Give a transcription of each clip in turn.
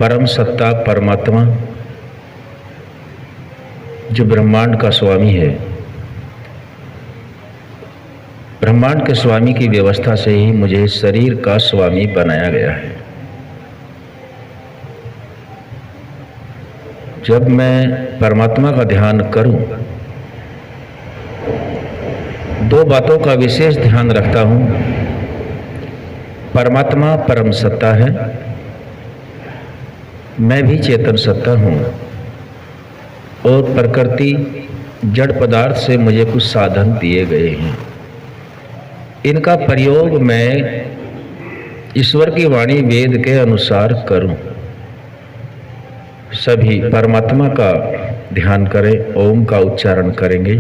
परम सत्ता परमात्मा जो ब्रह्मांड का स्वामी है, ब्रह्मांड के स्वामी की व्यवस्था से ही मुझे शरीर का स्वामी बनाया गया है। जब मैं परमात्मा का ध्यान करूं, दो बातों का विशेष ध्यान रखता हूं। परमात्मा परम सत्ता है, मैं भी चेतन सत्ता हूं और प्रकृति जड़ पदार्थ से मुझे कुछ साधन दिए गए हैं। इनका प्रयोग मैं ईश्वर की वाणी वेद के अनुसार करूं। सभी परमात्मा का ध्यान करें, ओम का उच्चारण करेंगे।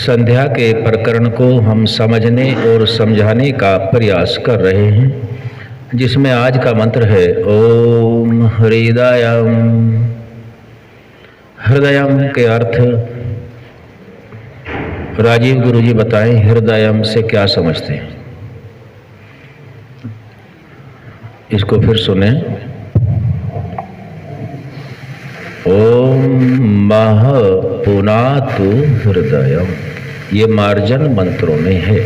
संध्या के प्रकरण को हम समझने और समझाने का प्रयास कर रहे हैं, जिसमें आज का मंत्र है ओम हृदयम। हृदयम के अर्थ राजीव गुरुजी बताएं, हृदयम से क्या समझते हैं? इसको फिर सुने। ओम मह पुनातु हृदयम, ये मार्जन मंत्रों में है।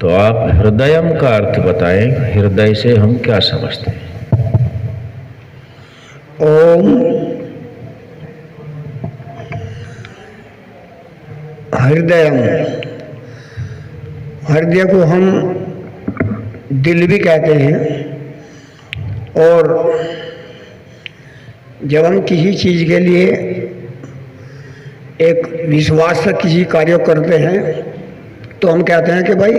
तो आप हृदयम का अर्थ बताएं, हृदय से हम क्या समझते हैं? ओम हृदयम, हृदय को हम दिल भी कहते हैं। और जब हम किसी चीज़ के लिए एक विश्वास से किसी कार्य करते हैं तो हम कहते हैं कि भाई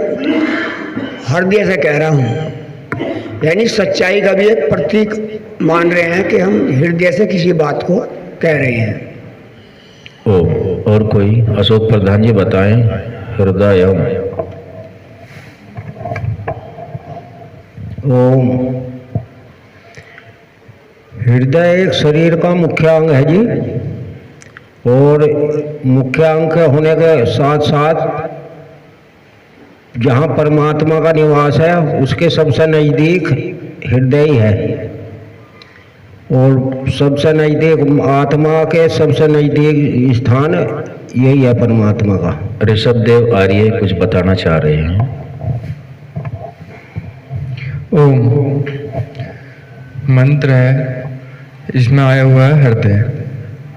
हृदय से कह रहा हूँ, यानी सच्चाई का भी एक प्रतीक मान रहे हैं कि हम हृदय से किसी बात को कह रहे हैं। और कोई? अशोक प्रधान जी बताएं हृदयम। ओम हृदय एक शरीर का मुख्य अंग है जी, और मुख्य अंग होने के साथ साथ जहाँ परमात्मा का निवास है उसके सबसे नज़दीक हृदय ही है, और सबसे नज़दीक आत्मा के सबसे नज़दीक स्थान यही है परमात्मा का। ऋषभ देव आर्य कुछ बताना चाह रहे हैं। ओम मंत्र है, इसमें आया हुआ है हृदय।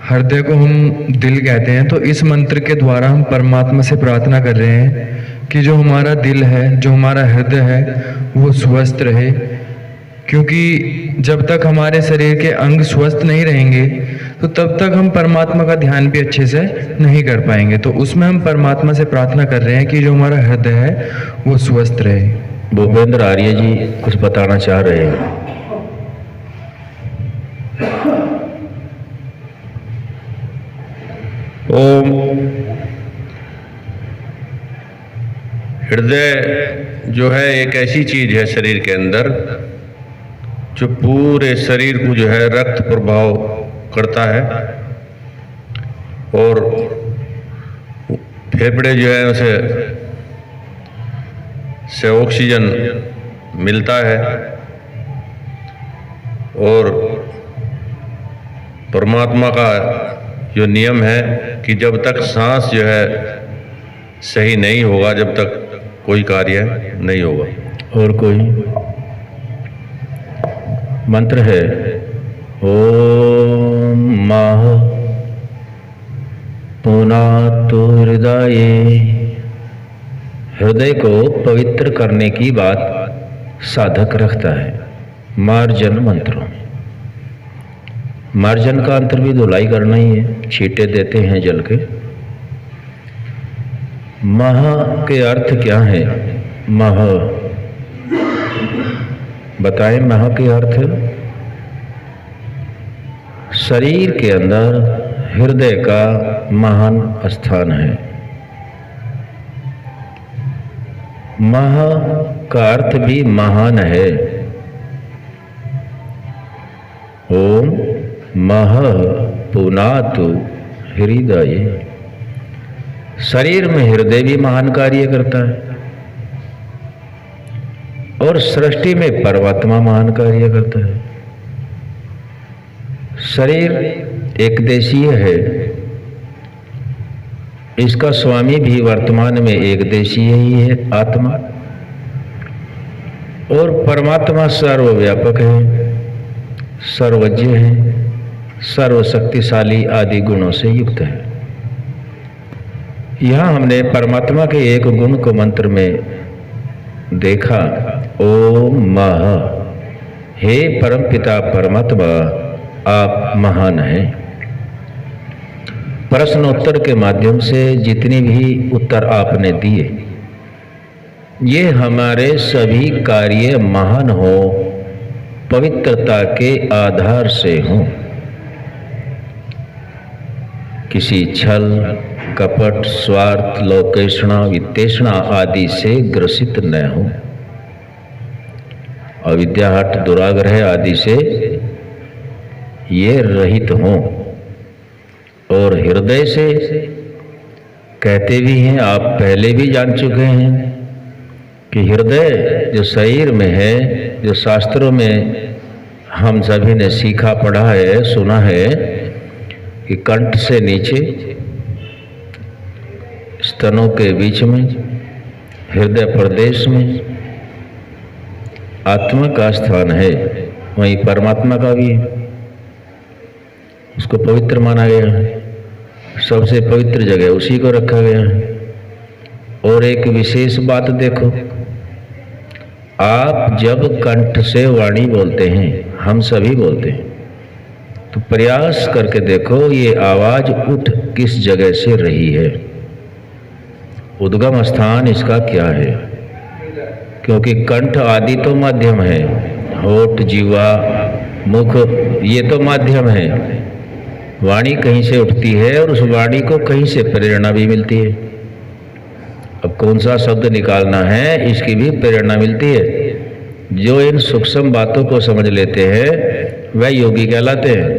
हृदय को हम दिल कहते हैं। तो इस मंत्र के द्वारा हम परमात्मा से प्रार्थना कर रहे हैं कि जो हमारा दिल है, जो हमारा हृदय है, वो स्वस्थ रहे। क्योंकि जब तक हमारे शरीर के अंग स्वस्थ नहीं रहेंगे तो तब तक हम परमात्मा का ध्यान भी अच्छे से नहीं कर पाएंगे। तो उसमें हम परमात्मा से प्रार्थना कर रहे हैं कि जो हमारा हृदय है वो स्वस्थ रहे। भूपेंद्र आर्य जी कुछ बताना चाह रहे हैं। ओम हृदय जो है एक ऐसी चीज है शरीर के अंदर जो पूरे शरीर को जो है रक्त प्रभाव करता है, और फेफड़े जो है उसे से ऑक्सीजन मिलता है, और परमात्मा का जो नियम है कि जब तक सांस जो है सही नहीं होगा, जब तक कोई कार्य नहीं होगा। और कोई? मंत्र है ओम मह पुनातु हृदय। हृदय को पवित्र करने की बात साधक रखता है मार्जन मंत्रों में। मार्जन का अंतर भी धुलाई करना ही है, छींटे देते हैं जल के। मह के अर्थ क्या है? मह बताएं, मह के अर्थ शरीर के अंदर हृदय का महान स्थान है। मह का अर्थ भी महान है। ओम मह पुनातु हृदय। शरीर में हृदय भी महान कार्य करता है और सृष्टि में परमात्मा महान कार्य करता है। शरीर एक देशीय है, इसका स्वामी भी वर्तमान में एक देशीय ही है, आत्मा। और परमात्मा सर्वव्यापक है, सर्वज्ञ है, सर्वशक्तिशाली आदि गुणों से युक्त है। यहाँ हमने परमात्मा के एक गुण को मंत्र में देखा, ओम मह, हे परमपिता परमात्मा आप महान हैं। प्रश्नोत्तर के माध्यम से जितने भी उत्तर आपने दिए, ये हमारे सभी कार्य महान हो, पवित्रता के आधार से हों, किसी छल कपट स्वार्थ लोकेषणा वित्तेषणा आदि से ग्रसित न हो, अविद्या हठ दुराग्रह आदि से ये रहित हों। और हृदय से कहते भी हैं, आप पहले भी जान चुके हैं कि हृदय जो शरीर में है, जो शास्त्रों में हम सभी ने सीखा पढ़ा है सुना है कि कंठ से नीचे स्तनों के बीच में हृदय प्रदेश में आत्मा का स्थान है, वहीं परमात्मा का भी है। उसको पवित्र माना गया है, सबसे पवित्र जगह उसी को रखा गया है। और एक विशेष बात देखो, आप जब कंठ से वाणी बोलते हैं, हम सभी बोलते हैं, तो प्रयास करके देखो ये आवाज उठ किस जगह से रही है, उद्गम स्थान इसका क्या है। क्योंकि कंठ आदि तो माध्यम है, होठ जीवा मुख ये तो माध्यम है, वाणी कहीं से उठती है और उस वाणी को कहीं से प्रेरणा भी मिलती है। अब कौन सा शब्द निकालना है इसकी भी प्रेरणा मिलती है। जो इन सूक्ष्म बातों को समझ लेते हैं वह योगी कहलाते हैं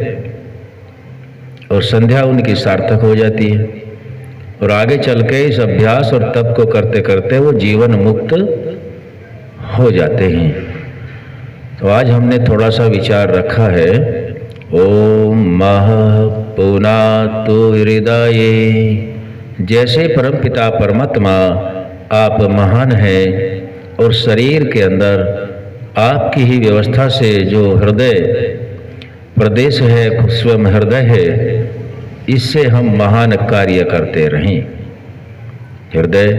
और संध्या उनकी सार्थक हो जाती है और आगे चल के इस अभ्यास और तप को करते करते वो जीवन मुक्त हो जाते हैं। तो आज हमने थोड़ा सा विचार रखा है, ओम मह पुनातु हृदय। जैसे परमपिता परमात्मा आप महान हैं और शरीर के अंदर आपकी ही व्यवस्था से जो हृदय प्रदेश है, स्वयं हृदय है, इससे हम महान कार्य करते रहें। हृदय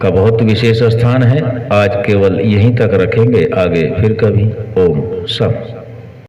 का बहुत विशेष स्थान है, आज केवल यहीं तक रखेंगे, आगे फिर कभी। ओम सम।